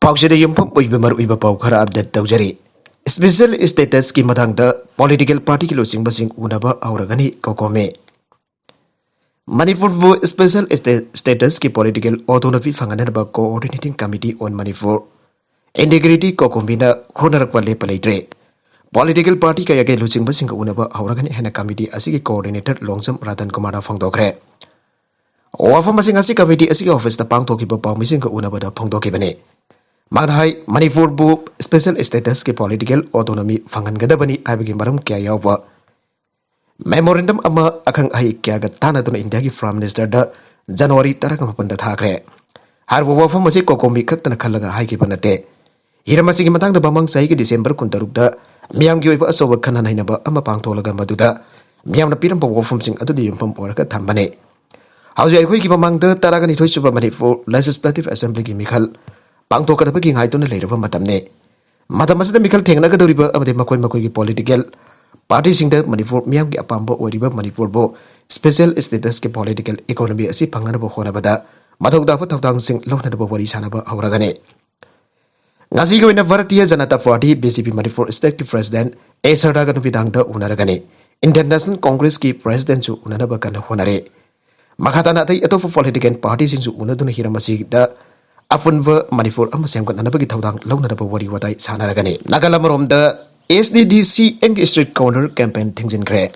पाउचेद युमफम ओइबा मरुइबा पाउ खरा update तौजरी special status की मथांगदा पॉलिटिकल पार्टी की लोचिंगबसिंग उनबा औरगनी कोकोमे मणिपुर बु स्पेशल स्टेटस की पॉलिटिकल ऑटोनॉमी फंगनबा coordinating committee on Manipur integrity कोकोमीना होनरकपा लेपा लेट्रे पॉलिटिकल पार्टी कयागे लोचिंगबसिंग उनबा औरगनी हेना कमिटी असिगी कोऑर्डिनेटर लोंगजम रतन कुमार फोंदोखरे वाफम असिंग असि कमिटी असिगी ऑफिस ता पांगथोकिबा पाउमिसिंग उनबदा फोंदोकिबने मानहाई मणिपुर बु स्पेशल स्टेटस की पॉलिटिकल ऑटोनॉमी फंगनगदबनी आबगी मरम क्या यावबा मेमोरेंडम अमा अखंग अहि क्या तानादुना इंडिया की प्राइम मिनिस्टर द जनवरी 15 थाखरे हारबो वाफम असे कोकोमी खतना खलगा हाइकिबा नते हिरमसिगी मतंग द बमंग सही के डिसेंबर 16 द मियाम की ओइबा असोब खनन हैनबा अमा पांगथोलगा मदुदा मियामना पिरम वाफम सिंग अदुदि युमफम ओरका थंबने हाउज अखोई की बमंग द तारागनि थोइसुबा मणिपुर लेजिस्लेटिव असेंबली की मिखल पांगथोकदबगी हाइतुना लेरबा मतमने मतमसदा मिखल थेंगनगदौरिबा अमदे मकोय मकोय की पॉलिटिकल पार्टी सिंग द मणिपुर मियाम की अपाम्बा ओरिबा मणिपुर बो स्पेशल स्टेटस के पॉलिटिकल इकोनॉमी असि फंगनबा होनबदा मथौदाबा थौदांग सिंग लोहनदबा वरी सानबा हौरगने ngasi goina Bharatiya Janata Party BJP Manipur State की प्रेसिडेंट ए सरदागा नुपिदांग द उनरगने इंटरनेशनल कांग्रेस की प्रेसिडेंट सु उननबा कन होनरे मखाताना तै अतोप पॉलिटिकल पार्टी सिंग सु उनदुना हिरमसि द अपुनब मणिपुर सेमगनबगी थौदांग लौनदबा वरी वताई सानरगने नागालमरोम द SDDC एंग स्ट्रीट कॉर्नर कैंपेन थिंजिनग्रे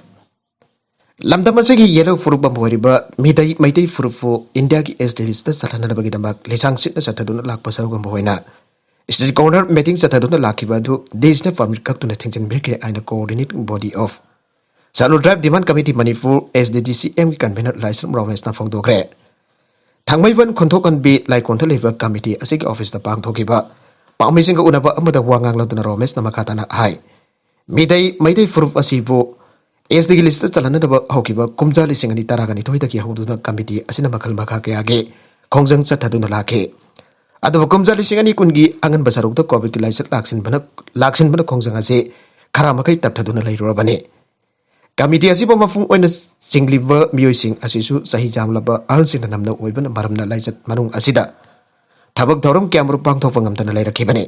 लमदमसगी येलो फुरुब मोरिबा मिदै मैदै फुरुफो इंडिया की SDDC द सलनबगी दमक लेसांग सिट सथदुना लाकपा सरुगम होइना स्ट्रीट कॉर्नर मीटिंग सथदुना लाखिबा दु देशने परमिट कक्तुना थिंजिनबिरके आइना कोऑर्डिनेटिंग बॉडी ऑफ सालु drive demand committee Manipur SDDC एंग कन्वेनर लाइसन रोमेशना फोंदोग्रे थांगमैवन खोंथोकनबी लाइकोंथ लेबा कमिटी असिगी ऑफिस दा पांगथोकिबा पाउमिसिंग उनबा अमदा वांगांग लदुना रोमेश नमखाताना हाई मिदै मैदै फुरुप असिबो SD की लिस्ट चलनदबा हौकिबा कुमजा लिसिंगनी तरागनी थोइदकी हौदुना कमिटी असिना मखल मखा कयागे खोंजंग चथदुना लाखे अदब कुमजा लिसिंगनी कुनगी अंगन बसरुक द कोविड की लाइसन लाक्सिन बन खोंजंग असे खरा मखै तपथदुना लैरोबने कमिटी असिबो मफुंग ओइना सिंग्लिबा मियोइसिंग असिसु सही जामलबा अहलसिंग नमना ओइबन मरमना लाइजत मनुंग असिदा थबक धौरम क्यामरु पांगथोप ngamtana लैरखिबने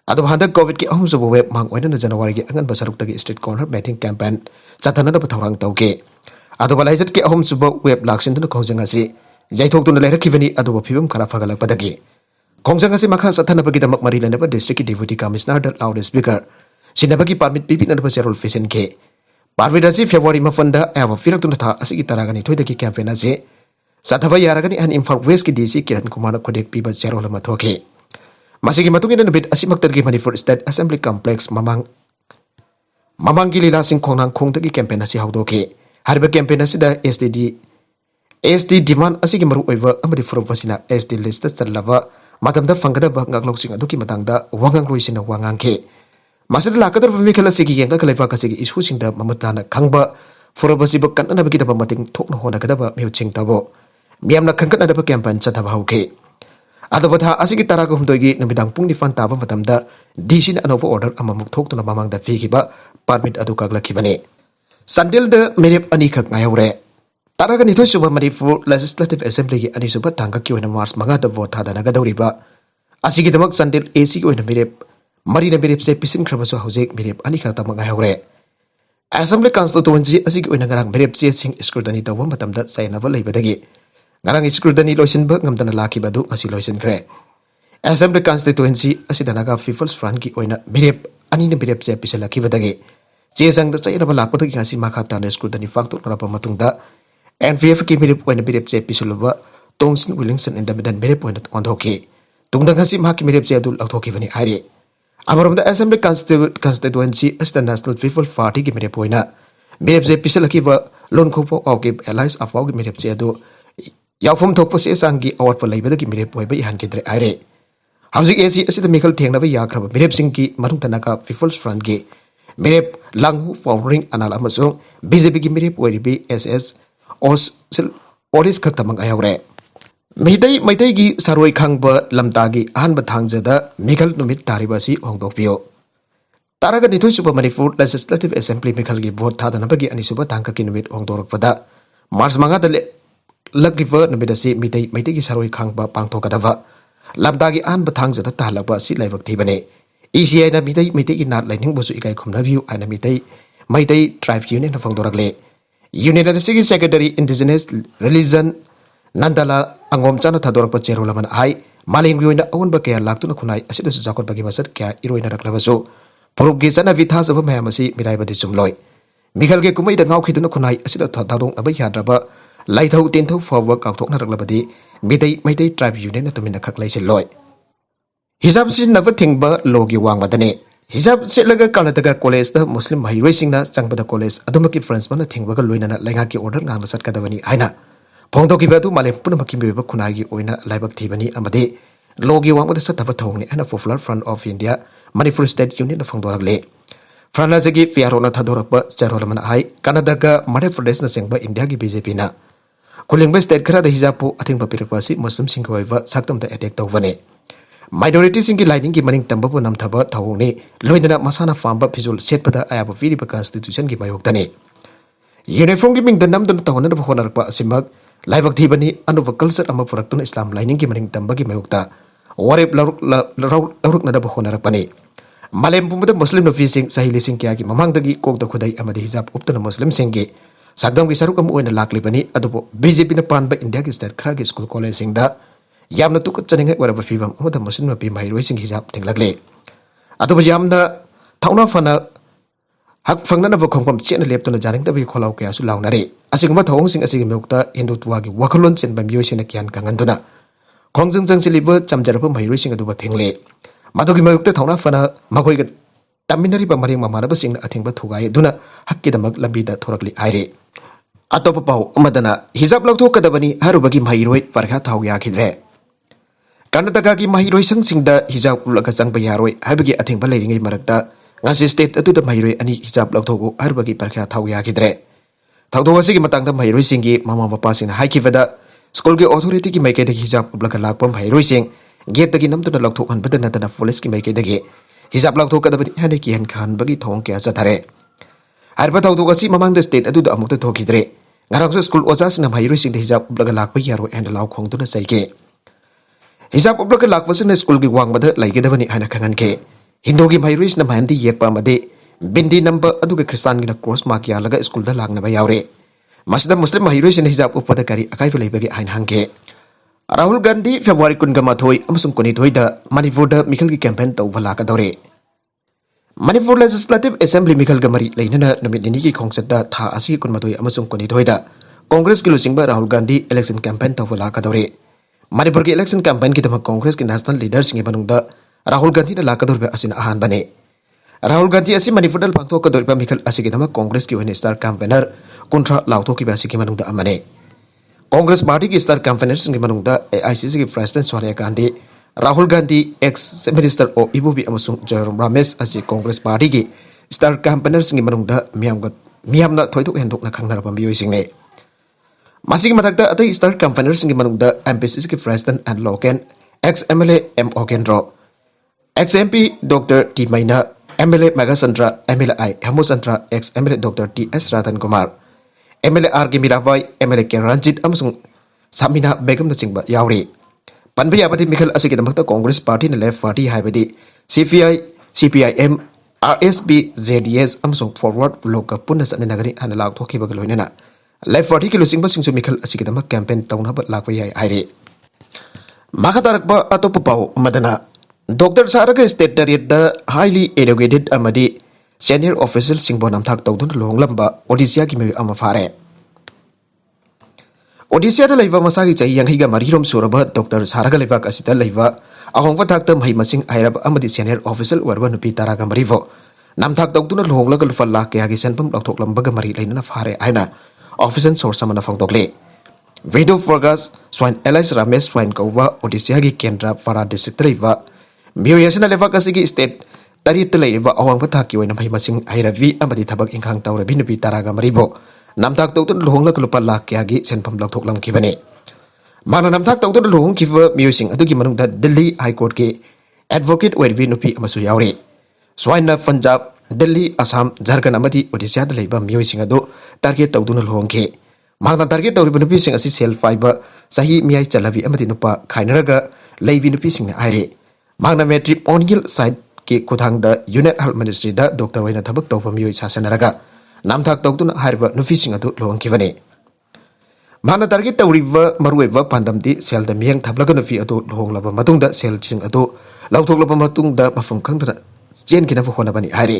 अदब हंदक कोविड की अहुम सुबो वेब मांग ओइना जनवरी की अंगन बसरुक तगी स्ट्रीट कॉर्नर मीटिंग कैंपेन चथनदब थौरांग तौके अदब लाइजत की अहुम सुबो वेब लाक्सिन खोंजंग असे जैथोक्तुना लैरखिबनी अदब फिबम खरा फगलकपदगी खोंजंग असे मखा सथनबगी दमक मरी लेनबा डिस्ट्रिक्ट की डिप्यूटी कमिश्नर द लाउड स्पीकर सिनबगी परमिट पिपिनदब सेरोल फेसन के पार्विद असे फेब्रुवारी मफंदा एव फिरक्तुना था असिगी तरागनी थोइदकी कैंपेन असे साथबा यारगनी अन इम्फाल वेस्ट की DC किरण कुमार खुदेक पीबा जेरोल मथोके मसिगी मतुंगिन नबित असिमक्तगी मणिपुर स्टेट असेंबली कॉम्प्लेक्स ममांग की लीला सिंह खोंनांग खोंगदगी कैंपेन असे हौदोके हरबा कैंपेन असिदा SD डिमांड असिगी मरु ओइबा अमदि फुरुबसिना SD लिस्ट चललबा मतमदा फंगदबा ngakloksing aduki matangda wangang loisina wangangke masida lakadar pemikala sigi yengka kalepa kasigi isu singda mamatana khangba furobasiba kananabagi daba mating thokna hona kadaba miuching tabo मियामना खंकना दब कैंपेन चथब हौके अदबथा असिगी तराग हुमदोगी नमिदांग पुंग निफान ताबा मतमदा DC न अनोबा ऑर्डर अममुक थोक्तुना ममांगदा फिखिबा परमिट अदु कागलखिबने संडेल the मेरेप अनि खक ngaयौरे तराग निथोय सुबा Manipur legislative assembly की अनि सुबा तांगा की ओइना मार्च मंगा द वोट थादना गदौरिबा असिगी दमक संडेल AC की ओइना मेरेप मरी न मेरेप से पिसिन खरबसो हौजेक मेरेप अनि खक तम ngaयौरे असेंबली कॉन्स्टिट्यूएंसी असिगी ओइना ngarang मेरेप चे सिंग स्क्रूटनी तव मतमदा साइनबा लेबदगी ngarang scrutiny loisinba ngamtana lakibadu ngasi loisinkhre assembly constituency asidanaga people's front ki oina mirep ani ne mirep se pisalakibadagi che jangda chairaba lakpadagi ngasi makhata ne scrutiny faktu narapa matungda NPF ki mirep oina mirep se pisuluba tongsin willingson independent mirep oina ondhoki tungda ngasi mahki mirep se adul athokibani aire amaromda assembly constituency as the national people party ki mirep oina mirep se pisalakiba lonkhopo auke allies afau ki mirep se adu याफम थोप से सांगी अवाट पर लेबद की मिरेप होइबा इहान केद्रे आरे हाउजिक AC असिद मिखल थेंगनबा याख्रब मिरेप Singh की मनुंग Tanaka peoples front के मिरेप लांगु forwarding अनाल अमसो BJP की मिरेप ओरिबी SS ओरिस खतमंग आयौरे Meitei की सरोय खांगबा लमतागी अहानबा थांगजदा मिखल नुमित तारिबासी होंगदोकपियो तारागा निथोय सुबा मणिपुर लेजिस्लेटिव असेंबली मिखल की वोट थादनबगी अनिसुबा तांका की नुमित होंगदोरकपदा मार्च मंगा दले लगिव नुमिदसी मितै मैतै की सरोय खांगबा पांगथोकदबा lamdagi an bathang jata talaba si laibak thibane ECI na mitai ki nat lining bosu ikai khumna view ana mitai tribe union na phangdorakle union sigi secretary indigenous religion nandala angom chana thadorakpa cherolaman ai maling yoina awon ba kaya laktuna khunai asida su jakot bagi masat kya iroina raklabasu puruk gi chana vitha jaba mayamasi mirai badi chumloi mikhal ge kumai da ngau khiduna khunai asida thadong abai yadraba laithau tenthau forward kauthokna raklabadi mitai tribe union na tumina khaklai loi hijab sin nava thingba logi wangmadane hijab setlaga Karnataka college da muslim mahiroi singna changbada college adumaki friends mana thingba ga loinana lainga ki order ngangna satkadabani aina phongdo ki badu malem puna makimbe ba khunagi oina laibak thibani amade logi wangmada sataba thongni ana popular front of india manipur state union na phongdorakle frana jagi fiarona thadorakpa charolaman ai Karnataka madhya pradesh na sengba india ki bjp na kulingba state khara da hijab pu athingba pirakpa si muslim singhoiba saktam da attack tawbane minority singi lining ki maning tamba bu nam thaba thawni loinana masana famba phizul setpada ayaba viri ba constitution ki mayok tane uniform ki ming danam dan tawna da honarakpa asimak laibak thibani anuba culture ama puraktuna islam lining ki maning tamba ki mayokta warep laruk na da honarakpani malem pumda muslim nofi sing sahili sing kya ki mamang dagi kok da khudai amadi hijab uptana muslim singi sagdam ki saruk am oina laklibani adubo bjp na panba india ki state khra ki school college sing da yamna tuka chaningai waraba fibam amada muslim nopi mahiroi sing hijab thinglagle adubo yamna thauna fana hak phangna na khongkom chena leptuna janing da bi kholau kya su launare asigma thong sing asigi mekta hindutwa gi wakhalon chen bam yoi sina kyan kanganduna khongjang jang siliba chamjarapa mahiroi sing aduba thingle madogi mayukta thauna fana magoi ga taminari ba maring mamara ba sing athingba thugai duna hakki damak lambi da thorakli aire atop pau amadana hijab lakthok kadabani harubagi mahiroi parkha thau ya khidre Karnataka ki mahiroi singda hijab ulaka changba yaroi habagi athingba leiringai marakta ngasi state atu da mahiroi ani hijab lakthok harubagi parkha thau ya khidre thawdo asigi matangda mahiroi singi mama papa sing haikivada school ki authority ki maike da hijab ulaka lakpam mahiroi sing gate dagi namtuna lakthok han badana dana police ki maike dagi hijab lakthok kadabani hani ki han khan bagi thong kya chathare arba thawdo asi mamang da state atu da amukta thokidre ngarang school ojas na mahiroi sing da hijab ulaka lakpa yaroi and law khongtuna saike hijab ublaka lakpasina school ki wangmada laigedabani hana khangan ke hindu ki mahiroi na mandi yekpa made bindi number aduga kristan gi na cross mark ya laga school da lagna ba yaure masda muslim mahiroi sin hijab upada kari akai felai bagi hain hangke Rahul Gandhi February kun gama thoi amasum koni thoi da Manipur da Mikhal ki campaign tau bhala ka dore Manipur Legislative Assembly Mikhal gamari lainana namit ni ki khongsat da tha asi kun ma thoi amasum koni thoi da Congress ki lusingba Rahul Gandhi election campaign tau bhala ka dore Manipur ki election campaign ki tama Congress ki national leaders ngi banungda Rahul Gandhi na lakador be asina ahan bane Rahul Gandhi asi Manipur dal bangto ka dor ba Mikhal asi ki tama Congress ki wene star campaigner kuntra lauto ki basi ki manungda amane Congress party ki star campaigner ngi manungda AICC ki president Sonia Gandhi Rahul Gandhi ex minister o Ibu bi amasung Jairam Ramesh asi Congress party ki star campaigner ngi manungda miyamna thoiduk hendok na khangna ba miyoi singne Masing matakta atai star campaigners ngi manungda MPCC ki president and Loken ex MLA M Okendro ex MP Dr T Maina MLA Megasandra MLA I Hamusandra ex MLA Dr T S Ratan Kumar MLA R K Mirabai MLA K Ranjit amasung Samina Begum na singba yauri panbi abadi Mikhal asigi damakta Congress party na left party haibadi CPI CPIM RSP ZDS amasung forward block punna sanni nagari hana lak thoki bagaloinana Life party ki lusing ba singsu Mikhal asigi dama campaign tauna ba lakwa yai aire makatarakba atopa pau madana Dr Saraga state dariat da highly educated amadi senior official singbo namthak tawdun longlamba Odisha ki me ama fare Odisha da laiva masagi chai yang higa marirom suraba Dr Saraga laiva kasita laiva ahongwa thakta mai masing airab amadi senior official warba nupi taraga marivo namthak tawdun longlaga lufa lak ya gi senpam lakthok lamba ga mari lainana fare aina Officer source sama nafang tokle Video Forgas Swain Elias Ramesh Swain Kauba Odisha gi Kendra Para District Riva Miyasina leva kasigi state tari telaiba awang pathaki oina mai masing airavi amadi thabak ingkhang tawrabi nupi taraga maribo namtak tawtun lohongla klupa lak kya gi senpam lak thoklam kibane mana namtak tawtun lohong kiwa miyosing adugi manungda Delhi High Court ki advocate werbi nupi amasu yauri Swain na Punjab Delhi Assam Jharkhand amadi Odisha da laiba miyosing adu target tawduna lohongke magna target tawriba nupi sing asi self fiber sahi miyai chalabi amadi nupa khainaraga ꯂꯩꯕꯤ ꯅꯨꯄꯤꯁꯤꯡꯅ ꯍꯥꯏꯔꯤ ꯃꯍꯥꯛꯅ ꯃꯦꯇ꯭ꯔꯤꯃꯣꯅꯤꯌꯦꯜ ꯁꯥꯏꯠꯀꯤ ꯈꯨꯠꯊꯥꯡꯗ unit health ꯃꯤꯅꯤꯁꯇ꯭ꯔꯤꯗ doctor ꯑꯣꯏꯅ ꯊꯕꯛ ꯇꯧꯕ ꯃꯤꯑꯣꯏ ꯁꯥꯁꯟꯅꯔꯒ ꯅꯝꯊꯥꯛ ꯇꯧꯗꯨꯅ ꯍꯥꯏꯔꯤꯕ ꯅꯨꯄꯤꯁꯤꯡ ꯑꯗꯨ ꯂꯨꯍꯣꯡꯈꯤꯕꯅꯤ ꯃꯍꯥꯛꯅ ꯇꯥꯔꯒꯦꯠ ꯇꯧꯔꯤꯕ ꯃꯔꯨꯑꯣꯏꯕ ꯄꯥꯟꯗꯝꯗꯤ ꯁꯦꯜꯗ ꯃꯤꯠꯌꯦꯡ ꯊꯝꯂꯒ ꯅꯨꯄꯤ ꯑꯗꯨ ꯂꯨꯍꯣꯡꯂꯕ ꯃꯇꯨꯡꯗ ꯁꯦꯜꯁꯤꯡ ꯑꯗꯨ ꯂꯧꯊꯣꯛꯂꯕ ꯃꯇꯨꯡꯗ ꯃꯐꯝ ꯈꯪꯗꯅ ꯆꯦꯟꯈꯤꯅꯕ ꯍꯣꯠꯅꯕꯅꯤ ꯍꯥꯏꯔꯤ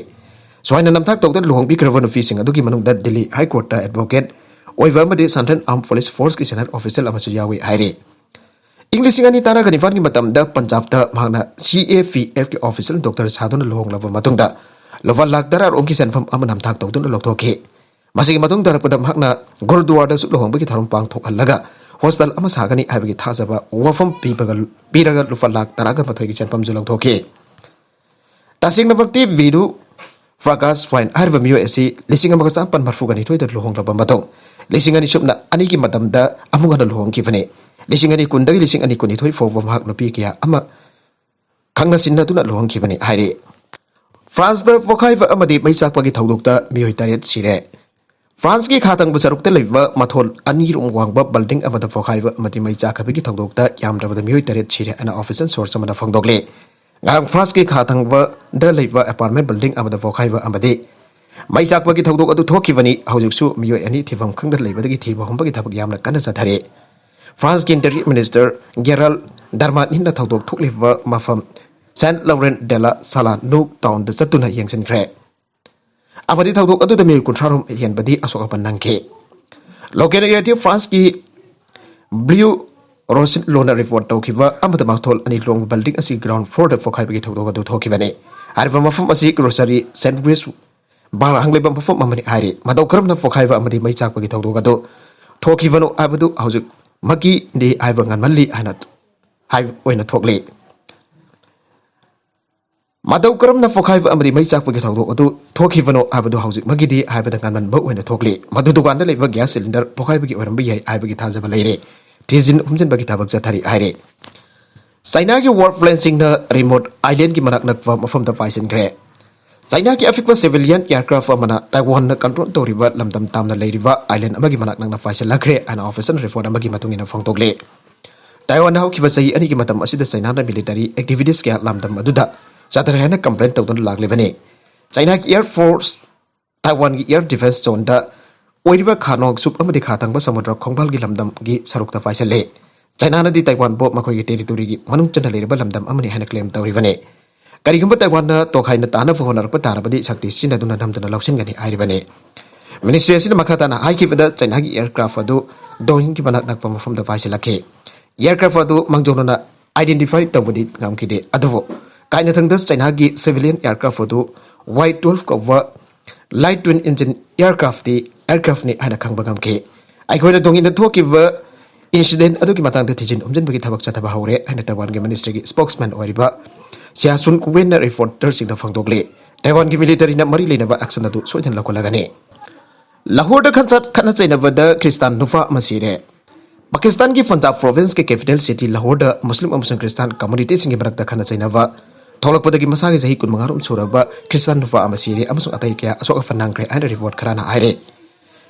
ꯁꯨꯃꯥꯏꯅ ꯅꯝꯊꯥꯛ ꯇꯧꯗꯨꯅ ꯂꯨꯍꯣꯡꯕꯤꯈ꯭ꯔꯕ ꯅꯨꯄꯤꯁꯤꯡ ꯑꯗꯨꯒꯤ ꯃꯅꯨꯡꯗ ꯗꯤꯜꯂꯤ ꯍꯥꯏ ꯀꯣꯔꯠꯇ ꯑꯦꯗꯚꯣꯀꯦꯠ ꯑꯣꯏꯕ ꯑꯃꯗꯤ ꯁꯟꯇ꯭ꯔꯦꯜ ꯑꯥꯔꯝ ꯄꯨꯂꯤꯁ ꯐꯣꯔꯁꯀꯤ ꯁꯦꯅꯤꯌꯔ ꯑꯣꯐꯤꯁꯥꯔ ꯑꯃꯁꯨ ꯌꯥꯎꯏ ꯍꯥꯏꯔꯤ ꯏꯪ 2019ꯒꯤ ꯃꯇꯝꯗ ꯄꯟꯖꯥꯕꯇ ꯃꯍꯥꯛꯅ CAPFꯒꯤ ꯑꯣꯐꯤꯁꯤꯌꯦꯜ ꯗꯣꯛꯇꯔ ꯁꯥꯗꯨꯅ ꯂꯨꯍꯣꯡꯂꯕ ꯃꯇꯨꯡꯗ ꯂꯨꯄꯥ ꯂꯥꯈ 10 ꯔꯣꯝꯒꯤ ꯁꯦꯟꯐꯝ ꯑꯃ ꯅꯝꯊꯥꯛ ꯇꯧꯗꯨꯅ ꯂꯧꯊꯣꯛꯈꯤ ꯃꯁꯤꯒꯤ ꯃꯇꯨꯡ ꯇꯥꯔꯛꯄꯗ ꯃꯍꯥꯛꯅ ꯒꯨꯔꯨꯗ꯭ꯋꯥꯔꯗꯁꯨ ꯂꯨꯍꯣꯡꯕꯒꯤ ꯊꯧꯔꯝ ꯄꯥꯡꯊꯣꯛꯍꯜꯂꯒ ꯍꯣꯁꯇꯦꯜ ꯑꯃ ꯁꯥꯒꯅꯤ ꯍꯥꯏꯕꯒꯤ ꯊꯥꯖꯕ ꯋꯥꯐꯝ ꯄꯤꯔꯒ ꯂꯨꯄꯥ ꯂꯥꯈ 18ꯒꯤ ꯁꯦꯟꯐꯝꯁꯨ ꯂꯧꯊꯣꯛꯈꯤ ꯇꯁꯦꯡꯅꯃꯛꯇꯤ ꯚꯤꯔꯨ ꯄ꯭ꯔꯀꯥꯁ ꯋꯥꯏꯟ ꯍꯥꯏꯔꯤꯕ ꯃꯤꯑꯣꯏ ꯑꯁꯤ 1932ꯗ ꯂꯨꯍꯣꯡꯂꯕ ꯃꯇꯨꯡ 2002ꯒꯤ ꯃꯇꯝꯗ ꯑꯃꯨꯛ ꯍꯟꯅ ꯂꯨꯍꯣꯡꯈꯤꯕꯅꯤ 2010ꯗꯒꯤ 2022 ꯐꯥꯎꯕ ꯃꯍꯥꯛ ꯅꯨꯄꯤ ꯀꯌꯥ ꯑꯃ ꯈꯪꯅ ꯁꯤꯟꯅꯗꯨꯅ ꯂꯨꯍꯣꯡꯈꯤꯕꯅꯤ ꯍꯥꯏꯔꯤ ꯐ꯭ꯔꯥꯟꯁꯇ ꯄꯣꯈꯥꯏꯕ ꯑꯃꯗꯤ ꯃꯩ ꯆꯥꯛꯄꯒꯤ ꯊꯧꯗꯣꯛꯇ ꯃꯤꯑꯣꯏ 8 ꯁꯤꯔꯦ ꯐ꯭रांसकी खातंग सरुक मथोल अनीरों वांग बिल्डिंग पोखाइब मई चाखबी थौदों यामद्रबद मियोई 8 सिरे ऑफिशियल सोर्स फोंदोले फ्रांस की खातंग अपार्टमेंट बिल्डिंग पोखाइब मई चाकपगी थौदों थोखिबनी हौजिकसु मियोई अनी थिफम खंगद लेबदगी थिब होंबगी थबक यामना कन्न चथरे फ्रांस की इंटीरियर मिनिस्टर गेरल दरमानिन थौदों थोकलिब मफम सेंट लॉरेंट डेला साला नूक टाउन चतुना यंगसनख्रे अमदी थौदों अदुदा मियोई 30 हेनबदी असोकपन नंखे लोकल एरिया फ्रांस की ब्लू रोसिन लोना रिपोर्ट तौखिबा अमदा माथोल अनि लोंग बिल्डिंग असि ग्राउंड फ्लोर द फोखाइबगी थौदों अदु थोखिबने आरिबा मफम असि ग्रोसरी सैंडविच बार हंगलेबा मफम अमनि आरि मदौ करमना फोखाइबा अमदी मई चाकपगी थौदों अदु थोखिबनो आबदु हौजिक मकी दे आइबा nganmalli हाना हाइ ओइना थोकले मदौ करमना फोखाइबा अमदी मई चाकपगी थौदों अदु थोखिबनो आबदु हौजिक मकीदि आइबदा nganmanba ओइना थोकले मदु दुकान दा लेबा गैस सिलेंडर फोखाइबगी ओरमबा याइ आइबगी थाजबा लेरे थिजिन हुमजनबगी थाबक जथारि आइरे चाइना की वर्क प्लेन रिमोट आइलैंड की मनाक नकवा मफम दा पाइसिनग्रे चाइना की अफिकवा सिविलियन एयरक्राफ्ट अमना ताइवान कंट्रोल तौरिबा लमदम तामना लेरिबा आइलैंड अमगी मनाक नंगना पाइसिलखरे अन ऑफिशियल रिपोर्ट अमगी मतुंगिना फोंतोगले ताइवान हौखिबा सही अनि की मतम असिदा चाइना ना मिलिटरी एक्टिविटीज के लमदम अदुदा चादर हेना कंप्लेन तौदन लागलेबने चाइना की एयर फोर्स ताइवान की एयर डिफेंस जोन दा ओइरिबा खानोग सुप अमदी खातंगबा समुद्र खोंगबाल की लमदम की सरुकता पाइसले चाइना नदी ताइवान बो मखोई की टेरिटोरी की मनुंग चना लेरिबा लमदम अमनी हेना क्लेम तौरिबने करिगुंबा ताइवान तोखाइना ताना फोहनरप तारबदी शक्ति सिनदुना नमदना लौसिनगनी आइरिबने मिनिस्ट्री असिना मखाताना हाइकिबदा चाइना की एयरक्राफ्ट अदु डोइंग की मनाक नकपा मफमदा पाइसिलखे एयरक्राफ्ट अदु मंगजोनना आइडेंटिफाई तबदी ngamkide अदुबो काइना थंगदस चाइना की सिविलियन एयरक्राफ्ट अदु Y12 कवा लाइट ट्विन इंजन एयरक्राफ्ट नि हाना खंबा ngamke आइखोइना दोंगिना थोकिबा इंसिडेंट अदुकी मतंग थिजिन उमजनबगी थबक चथबा हौरे हाना ताइवान की मिनिस्ट्री की स्पोक्समैन ओरिबा सियासुन कुवेन रिपोर्टर सिंह फोंदोगले ताइवान की मिलिटरी ना मरी लेनबा एक्शन अदु सोइदन लकोलागने लाहौर खना चैनबदा क्रिस्तान नुफा मसीरे पाकिस्तान की पंजाब प्रोविंस के कैपिटल सिटी लाहौर मुस्लिम अमसुंग क्रिस्तान कम्युनिटी सिंह बरक खना चैनबा थोलकपदगी मसागी जही कुनमंगारुम सुरबा क्रिस्तान नुफा मसीरे अमसुंग अतै क्या अशोक फनांग्रे आइन रिपोर्ट खराना आइरे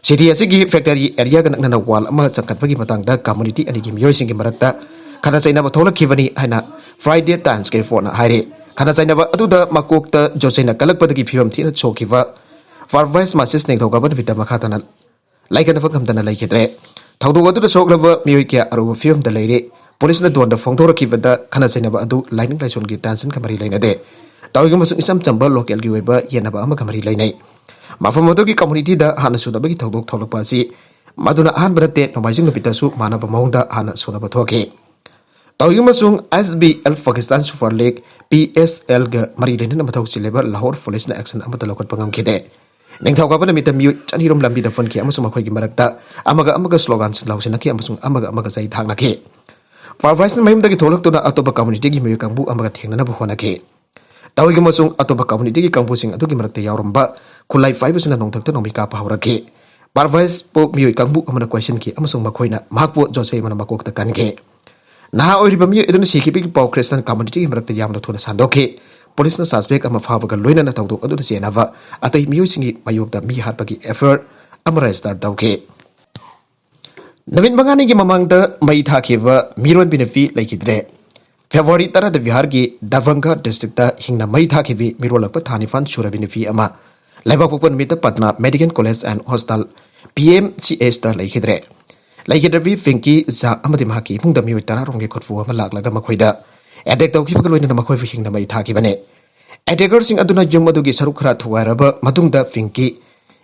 सिटी असिगी फैक्टरी एरिया गनकना वाल अमा चंकटबगी मतंगदा कम्युनिटी अनिगी मियोय सिंह बरकता खना चैनबा थोलखिबनी हाइना फ्राइडे टाइम्स के रिपोर्ट हाइरे खना चैनबा अदुदा मकोकता जोचैना कलकपदगी फिबम थिना छोखिबा फारवाइस मासिस नेंगथौगबन बिता मखातना लाइकनफा खमतना लाइखिद्रे थौदोग अदुदा सोगलबा मियोय क्या अरुब फिबम दा लेरे पुलिसना दोंदा फोंथोरखिबदा खना चैनबा अदु लाइनिंग लाइसोन की टेंशन खमरी लैनदे तौरिग मसु इसम चंबा लोकल की वेबा येनबा अमा खमरी लैनै मफम अदुगी कम्युनिटी दा हाना सुनबगी थौदोग थौलकपा असि मदुना अहान बरते नोमाइजिंग नुपितासु मानबा मौंदा हाना सुनबा थोके तौरिग मसुंग SBL Pakistan super league PSL ग मरी लेनन मथौ चिलेबा लाहौर पुलिस ना एक्शन अमता लौकटपा ngamkhide निंगथौगबा नमिता मियु चनिरोम लंबी दा फनखि अमसुंग मखोइगी मरकता अमगा स्लोगन लाउसिनखि अमसुंग अमगा जै थांगनखि पारवाइस मयमदगी थोलक्तुना अतोबा कम्युनिटी की मियु कांगबु अमगा थेंगनना होनखि तौरिग मसुंग अतोबा कम्युनिटी की कांगबुसिंग अदुगी मरकता यावरंबा खुलाई फाइबसना नोंथक्ता नोमिका पाहौरखि पारवाइस पो मियु कांगबु अमना क्वेश्चन की अमसुंग मखोइना महकपो जोसे मना मकोकता कनखे नहा ओरिबा मियु इदुना सिखिबिगी पाउ क्रिस्तान कम्युनिटी की मरकता यामना थोना सान्दोखे पुलिस ना सस्पेक्ट अमा फाबगा लोइना थौदोक अदुदा चेनावा अतै मियु सिंगी मयोगदा मी हाटपगी एफर्ट अमरा स्टार्ट तौखे नवीन मंगानी की ममांगदा मई थाखिबा मिरोन बिनफी लैखिद्रे February tara da Bihar ki Darbhanga district ta hingna mai tha ki bi mirolak pa thani fan surabi ni fi ama laiba pupun mita Patna Medical College and Hospital PMCH ta laikhidre laikhidrabi Finki za amadi mahaki mungda mi tara rongge khotfu ama laklaga makhoida attack tawki pakaloina na makhoi hingna mai tha ki bane attacker sing aduna jum adugi saruk khara thuwairaba matungda Finki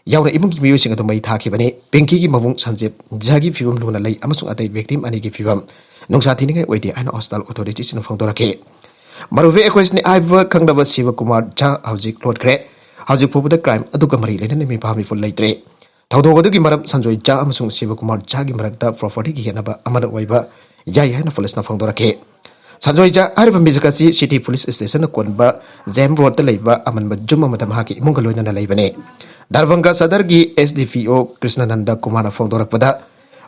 yauna imungi miyo sing adu mai tha ki bane Pinki ki mabung sanjep jagi fibam luna lai amasung atai victim ani ki fibam nungsa thiningai oidi ana hospital authority sin phangdorake maruve equation ni aiva khangdaba Siva Kumar cha hojik lotkhre hojik phobuda crime aduga mari lena mi phami ful leitre thawdog adugi maram sanjoi cha amasung Siva Kumar cha gi marakta property gi henaba amana oiba yai hana police na phangdorake sanjoi cha ariba mizakasi city police station konba jam road ta leiba amanba jumma madam haki imunga loina na leibane Darbhanga sadar gi SDPO Krishnananda Kumar na phangdorakpada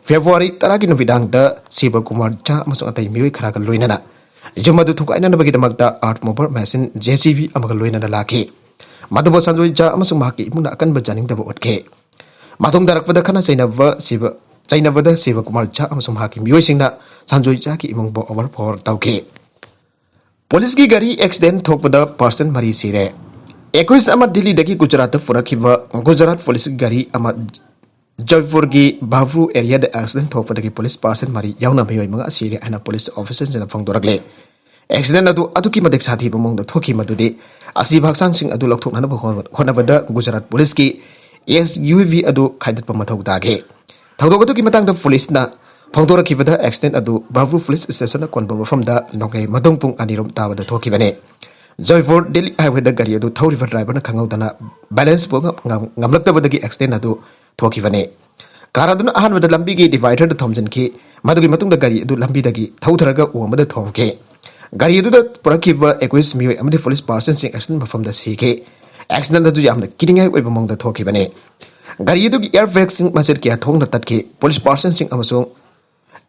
February taragi nubidang da Siva Kumar cha amasung atai mioi khara ka loina na jumadu thuk aina nabagi damakta art mover machine JCB amaga loina na laki madubo sanjoi cha amasung mahaki imuna akan bajaning da otke matung darakpada khana chainabada Siva Kumar cha amasung mahaki mioi singna sanjoi cha ki imung bo over for tauke police ki gari accident thokpada person mari sire 21 ama Delhi dagi Gujarat furakhiba Gujarat police gari ama Jaipur ki Bhavru area the accident thokpadagi police person mari yauna miyoi manga asiri ana police officers na phangdorakle accident adu ki madek sathi bamong da thoki madudi asi bhaksang sing adu lokthok na honabada Gujarat police ki SUV adu khaidat pamathau dage thawdog adu ki matang da police na phangdorakibada accident adu Bhavru police station na konba mafam da nongai madongpung anirom tabada thoki bane Jaipur Delhi highway da gari adu thawriba driver na khangaudana balance bo ngamlaktabadagi accident adu thoki bane karaduna ahan wada lambi gi divider da thomjan ki madugi matung da gari adu lambi dagi thawtharaga umada thomke gari adu da purakhiba 21 mioi amadi police person sing accident mafam da sike accident adu yamna kiringai oiba mong da thoki bane gari adu gi airbag sing masir ki thong na tatki police person sing amasung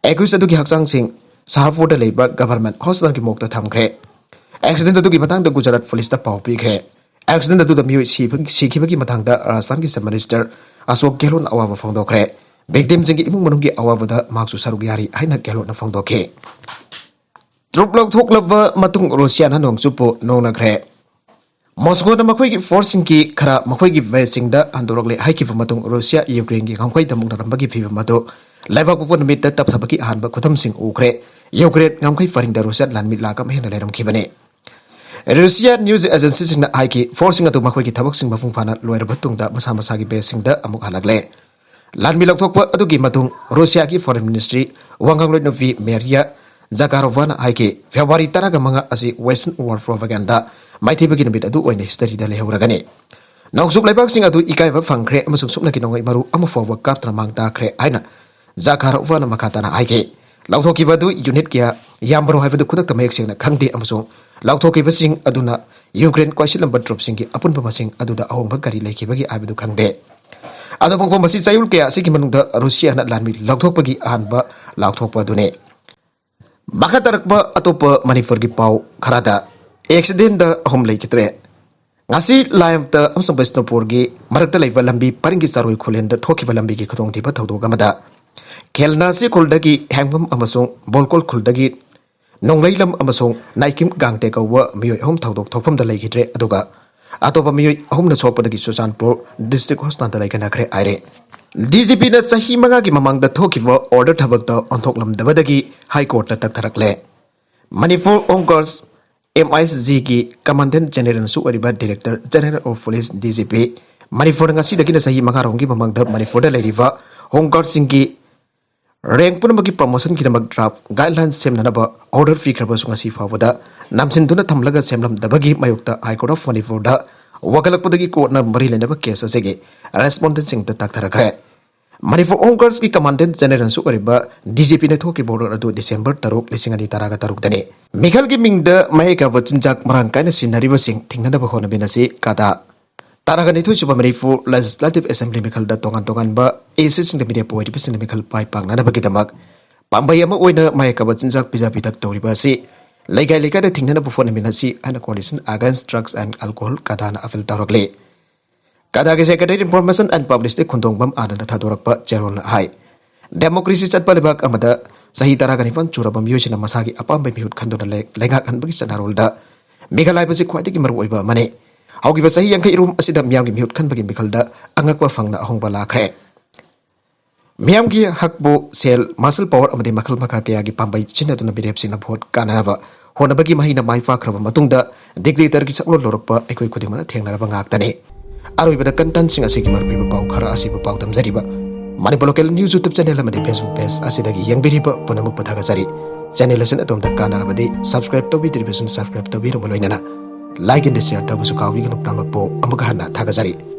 21 adu gi haksang sing Sahapur da leiba government hospital ki mokta thamkre accident adu gi matang da Gujarat police da pau pikre accident adu da mioi sikibagi matang da Rajasthan ki minister Ashok Gehlot awawa phangdokre victim jingi imung manunggi awabada maksu saruk yari haina Gehlot na phangdokhe truplok thoklaba matung Russia na nongchupo nongnakre Moscow na makhoi ki forcing ki khara makhoi ki vesing da andorokle haiki matung Russia Ukraine ki ngamkhoi da mungna rambagi phiba mado laiba kupon mit da tap thabaki ahanba khutham sing ukre Ukraine ngamkhoi faring da Russia lanmit lakam hena leram khibane Russia news agency sing na haiki forcing atu makhoi ki thabak sing mafung phana loira batung da masa masa ki basing da amuk halagle lanmi lokthokpa adu ki matung Russia ki foreign ministry wangang loi novi Maria Zakharova na haiki February taraga manga asi western world propaganda maithai bagi nabit adu oine history da lehuragani nongsuk laibak sing adu ikai ba phangkhre amasuk sukna ki nongai maru amu forward kaptra mangta khre aina Zakharova na makata na haiki lauthoki badu unit kya yambro haibadu khudak tamek sing na khangti amasung lauthoki basing aduna Ukraine kwaisil number drop sing ki apun pamasing aduda ahong bagari leiki bagi abadu khangde adu pongpom masi chayul kya sigi manungda Russia na lanmi laukthok bagi ahanba laukthok pa dune makatarakba atopa Manipur ki pau kharada accident da ahom leikitre ngasi laim ta amsang Bisnupur gi marakta leiba lambi paringi saroi khulen da thoki lambi ki khotong tiba thawdo gamada khelna si khuldagi hangam amasung bolkol khuldagi nonglailam amasung naikim gangte kawa miyoi ahom thawdok thokpham da leikitre aduga atopa miyoi ahom na sokpadagi Susanpur district hospital da laikana khre aire DGP na sahi manga ki mamang da thokiba order thabak da onthoklam dabadagi high court ta taktharakle Manipur Onkars MISG ki commandant general su oriba director general of police DGP Manipur ngasi dagi na sahi manga rongi mamang da Manipur da leiriba Onkar Singh ki rank punabagi promotion ki damak draft guidelines semnanaba order fi khraba su ngasi fawada namsinduna thamlaga semlam dabagi mayukta high court of Manipur da wakalakpudagi court na mari lenaba case asege respondent sing ta taktharakre Manipur Onkars ki commandant general su oriba DGP ne thoki border adu December 3 2013 dani Mikhal ki mingda mayeka wachinjak marang kaina sinariba sing thingnana ba hona binasi kada Taragani tu cuba Manipur Legislative Assembly Mikhal da tongan ba AC sing da media poet pisin Mikhal pai pang nana bagi damak pambayama oina mayeka wachinjak pija pitak toriba si Lega da thingnana ba hona binasi ana coalition against drugs and alcohol kadana afil tarokle Kadagi Secretary Information and Publicity Kundongbam Ananda Thadorakpa Cheron Hai Democracy Chatpa Lebak Amada Sahi Taraganipan Churaba Musin Masagi Apamba Mihut Kandona Lenga and Bugis and Harolda. Megalai was a quite Maruiba Mane. How give us a young room Asidam Yang Mihut Kanbagi Mikalda, Angakwa Fangna Hongbala Kre. Miamgi Hakbo Sel Muscle Power of the Makal Makaki Pambai Chinatuna Birepsin of Hot Kanava, Honabagi Mahina Maifa Matunda, Dictator Gisalo Loropa, Equidimana Tenarabangactane. Are with the contents in a Sigmar Pipa Pau Kara Asiba Pautam Zariba. Manipolocal News YouTube channel Amadi Facebook page Asidagi Young Biriba Ponamuk Patagasari. Channel lesson at the Kanarabadi, subscribe to Television, subscribe to Birumolina. Like in the share Tabusuka, we can Namapo, Amukahana, Tagasari.